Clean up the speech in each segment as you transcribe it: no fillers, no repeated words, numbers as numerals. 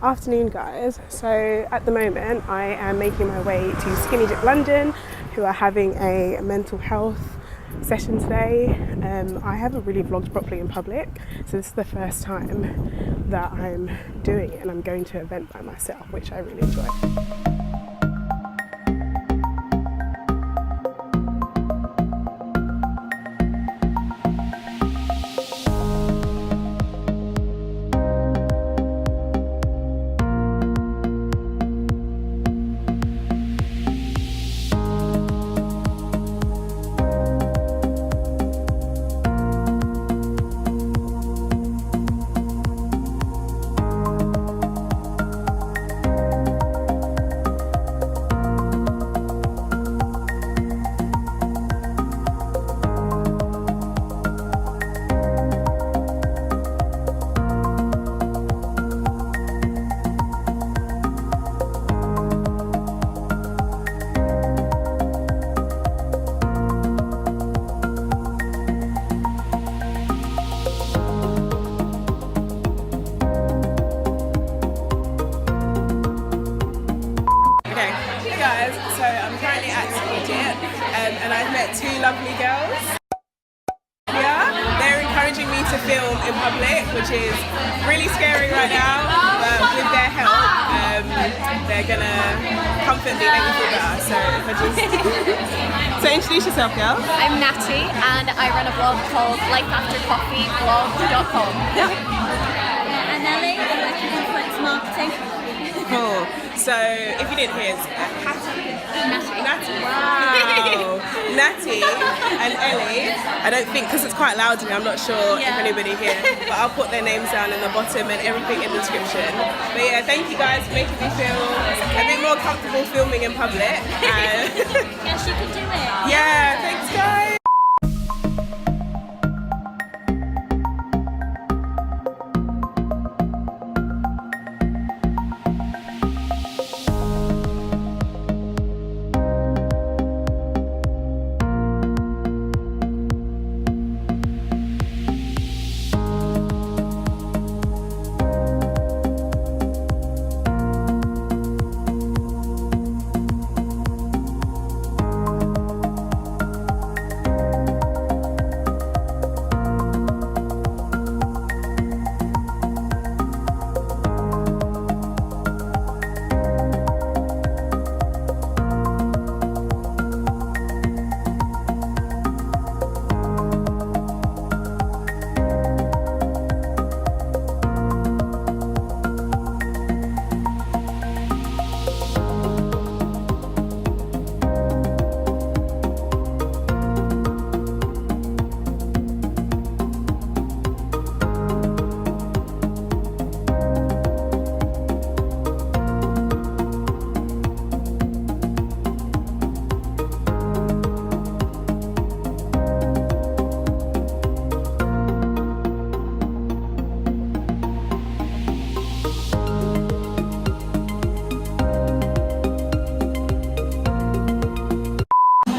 Afternoon, guys. So at the moment I am making my way to Skinnydip London, who are having a mental health session today. I haven't really vlogged properly in public, so this is the first time that I'm doing it, and I'm going to an event by myself, which I really enjoy. So I'm currently at Skinnydip, and I've met two lovely girls. Yeah, they're encouraging me to film in public, which is really scary right now, but with their help, they're gonna comfort me, make me feel better. So if I just... So introduce yourself, girl. I'm Nati, and I run a blog called lifeaftercoffeeblog.com. And Ellie, I work in influence marketing. Cool. So if you didn't hear, it's Nati. Wow. Nati and Ellie. I don't think, because it's quite loud to me, I'm not sure if anybody here, but I'll put their names down in the bottom and everything in the description. But yeah, thank you guys for making me feel a bit more comfortable filming in public. Yes, you can do it. Yeah, thanks guys.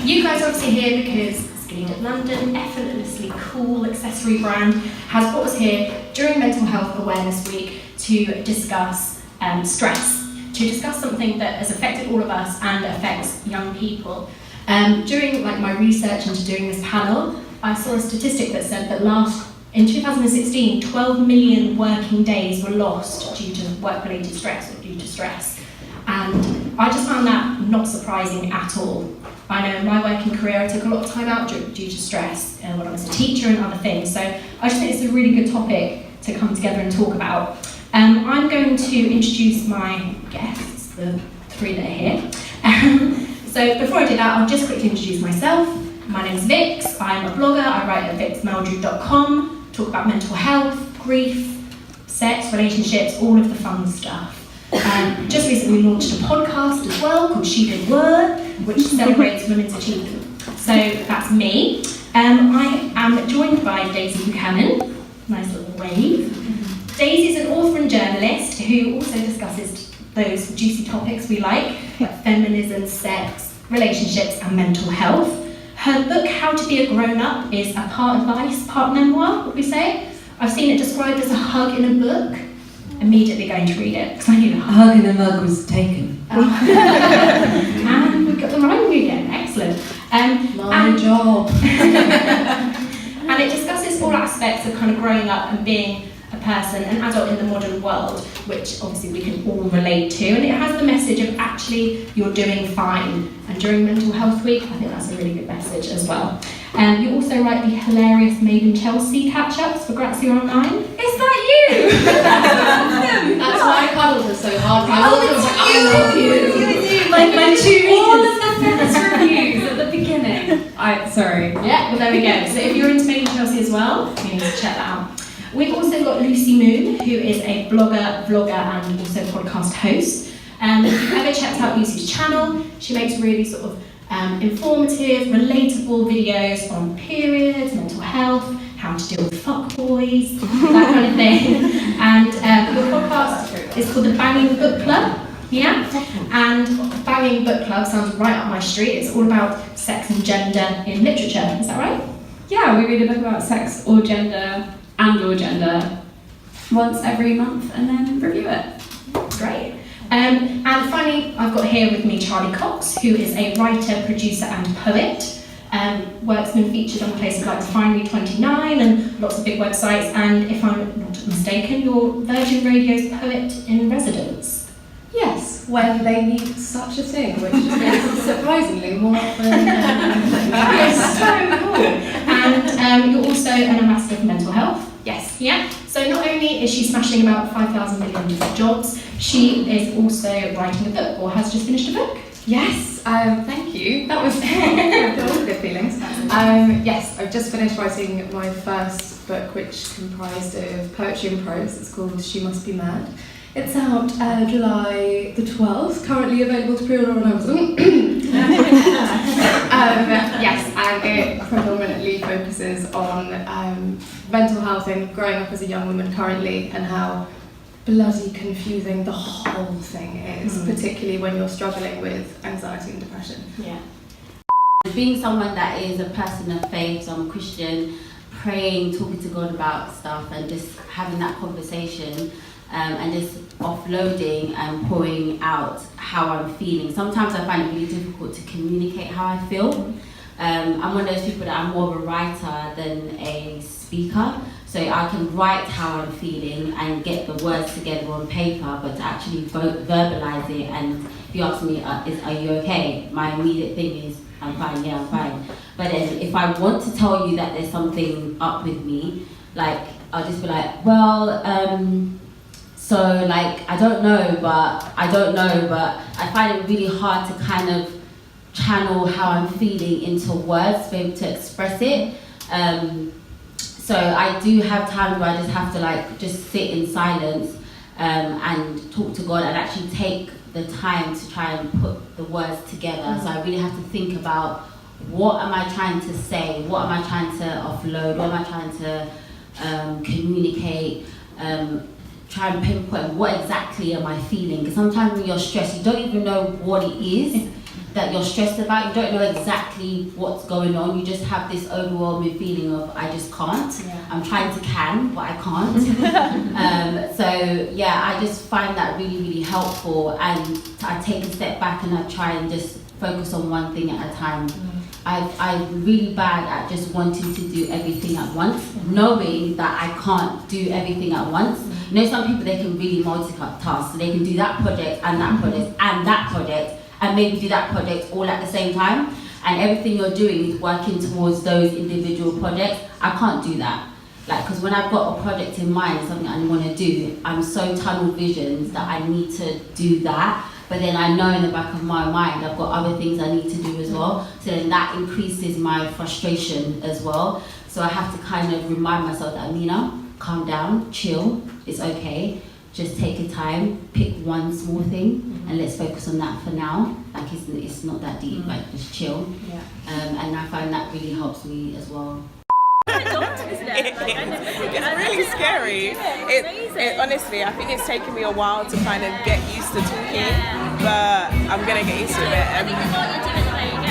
You guys are obviously here because Skinnydip London, effortlessly cool accessory brand, has brought us here during Mental Health Awareness Week to discuss stress, to discuss something that has affected all of us and affects young people. During my research into doing this panel, I saw a statistic that said that in 2016, 12 million working days were lost due to work-related stress or due to stress. And I just found that not surprising at all. I know in my working career I took a lot of time out due to stress when I was a teacher and other things, so I just think it's a really good topic to come together and talk about. I'm going to introduce my guests, the three that are here. So before I do that, I'll just quickly introduce myself. My name's Vix, I'm a blogger, I write at vixmeldrew.com, talk about mental health, grief, sex, relationships, all of the fun stuff. Just recently launched a podcast as well called She Did Were, which celebrates women's achievement. So that's me. I am joined by Daisy Buchanan, nice little wave. Daisy's an author and journalist who also discusses those juicy topics we like feminism, sex, relationships and mental health. Her book, How to Be a Grown-Up, is a part advice, part memoir, would we say? I've seen it described as a hug in a book. immediately going to read it because I knew A hug in the mug was taken. and we got the rhyming again. Excellent. My job. And it discusses all aspects of kind of growing up and being a person, an adult in the modern world, which obviously we can all relate to. And it has the message of actually you're doing fine. And during Mental Health Week, I think that's a really good message as well. You also write the hilarious Made in Chelsea catch-ups for Grazia Online. Is that you? That's why I cuddled her so hard. I love you. My two All of the feminist reviews at the beginning. Sorry. Yeah, well there we go. So if you're into Made in Chelsea as well, you need to check that out. We've also got Lucy Moon, who is a blogger, vlogger and also podcast host. If you've ever checked out Lucy's channel, she makes really sort of informative, relatable videos on periods, mental health, how to deal with fuckboys, that kind of thing. And your podcast is called the Banging Book Club. Yeah, and Banging Book Club sounds right up my street. It's all about sex and gender in literature. Is that right? Yeah, we read a book about sex or gender and/or gender once every month and then review it. Great. And finally, I've got here with me Charly Cox, who is a writer, producer, and poet. Work's been featured on places like Refinery29 and lots of big websites. And if I'm not mistaken, you're Virgin Radio's poet in residence. Yes, when they need such a thing, which is surprisingly more often. That is so cool. And you're also an ambassador for mental health. Yes. Yeah. So not only is she smashing about 5,000 million different jobs, she is also writing a book, or has just finished a book. Yes, thank you. That was all good feelings. Yes, I've just finished writing my first book, which comprised of poetry and prose. It's called She Must Be Mad. It's out July the 12th, currently available to pre-order on Amazon. Yes, and it predominantly focuses on mental health and growing up as a young woman currently, and how bloody confusing the whole thing is, particularly when you're struggling with anxiety and depression. Yeah. Being someone that is a person of faith, so I'm a Christian, praying, talking to God about stuff and just having that conversation and just offloading and pouring out how I'm feeling. Sometimes I find it really difficult to communicate how I feel. I'm one of those people that I'm more of a writer than a speaker. So I can write how I'm feeling and get the words together on paper, but to actually verbalize it, and if you ask me, are you okay? My immediate thing is, I'm fine, yeah, I'm fine. But then if I want to tell you that there's something up with me, like, I'll just be like, well, so like, I don't know, but I find it really hard to kind of channel how I'm feeling into words to be able to express it. So I do have times where I just have to like just sit in silence and talk to God and actually take the time to try and put the words together. So I really have to think about, what am I trying to say? What am I trying to offload? What am I trying to communicate? Try and pinpoint what exactly am I feeling? Because sometimes when you're stressed, you don't even know what it is that you're stressed about. You don't know exactly what's going on. You just have this overwhelming feeling of, I just can't. Yeah. I'm trying to can, but I can't. So yeah, I just find that really, really helpful. And I take a step back and I try and just focus on one thing at a time. I'm really bad at just wanting to do everything at once, knowing that I can't do everything at once. You know, some people, they can really multitask, so they can do that project and that project and that project, and maybe do that project all at the same time, and everything you're doing is working towards those individual projects. I can't do that. Like, because when I've got a project in mind, something I want to do, I'm so tunnel visions that I need to do that. But then I know in the back of my mind, I've got other things I need to do as well. So then that increases my frustration as well. So I have to kind of remind myself that, Amina, calm down, chill, it's okay. Just take your time, pick one small thing, and let's focus on that for now. Like, it's not that deep, like, just chill. Yeah. And I find that really helps me as well. It's really scary. It honestly, I think it's taken me a while to kind of get used to talking, but I'm gonna get used to it.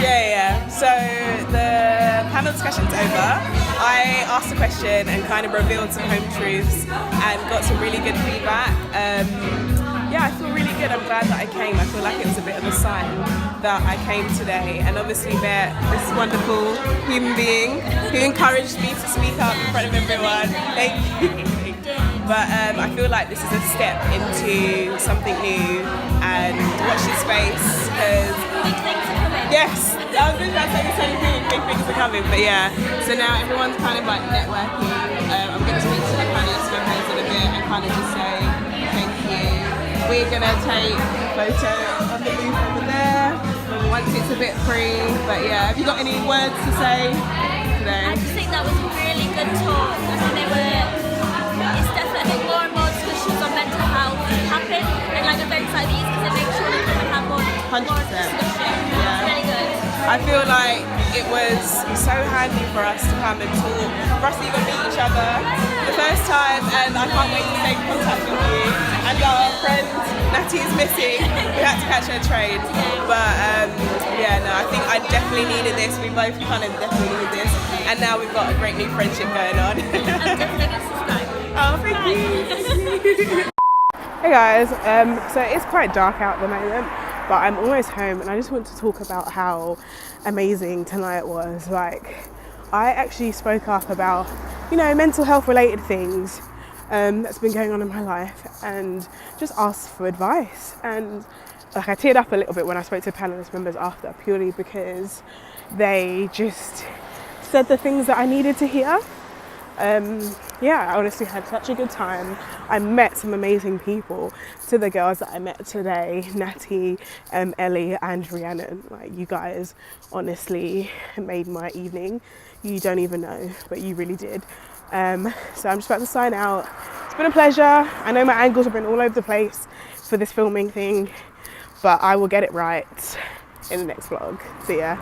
Yeah. So the panel discussion's over. I asked a question and kind of revealed some home truths and got some really good feedback. Yeah, I feel really good. I'm glad that I came. I feel like it was a bit of a sign that I came today and obviously met this wonderful human being who encouraged me to speak up in front of everyone. Thank you. But I feel like this is a step into something new and watch this space because yes, I was just about to say the same thing, big things are coming, but yeah. So now everyone's kind of like networking. I'm going to speak to the panelists members in a bit and kind of just say thank you. We're going to take a photo of the booth over there once it's a bit free. But yeah, have you got any words to say today? I just think that was a really good talk. I think it's definitely more and more discussions on mental health happen in like events like these because it makes sure that we can have more 100%. discussion. Yeah. It's really good. I feel like it was so handy for us to come and talk, for us to even meet each other the first time, and I can't wait to stay in contact with you. And our friend Nati is missing, we had to catch her train. But yeah, no, I think I definitely needed this, we both kind of definitely needed this, and now we've got a great new friendship going on. I'm definitely going to subscribe. Oh, thank you. Hey guys, so it's quite dark out at the moment, but I'm almost home and I just want to talk about how amazing tonight was. Like, I actually spoke up about, you know, mental health related things that's been going on in my life and just asked for advice. And like, I teared up a little bit when I spoke to panelist members after, purely because they just said the things that I needed to hear. Yeah, I honestly had such a good time. I met some amazing people. To the girls that I met today, Nati, Ellie and Rhiannon, like, you guys honestly made my evening. You don't even know, but you really did. So I'm just about to sign out. It's been a pleasure. I know my angles have been all over the place for this filming thing, but I will get it right in the next vlog. See ya.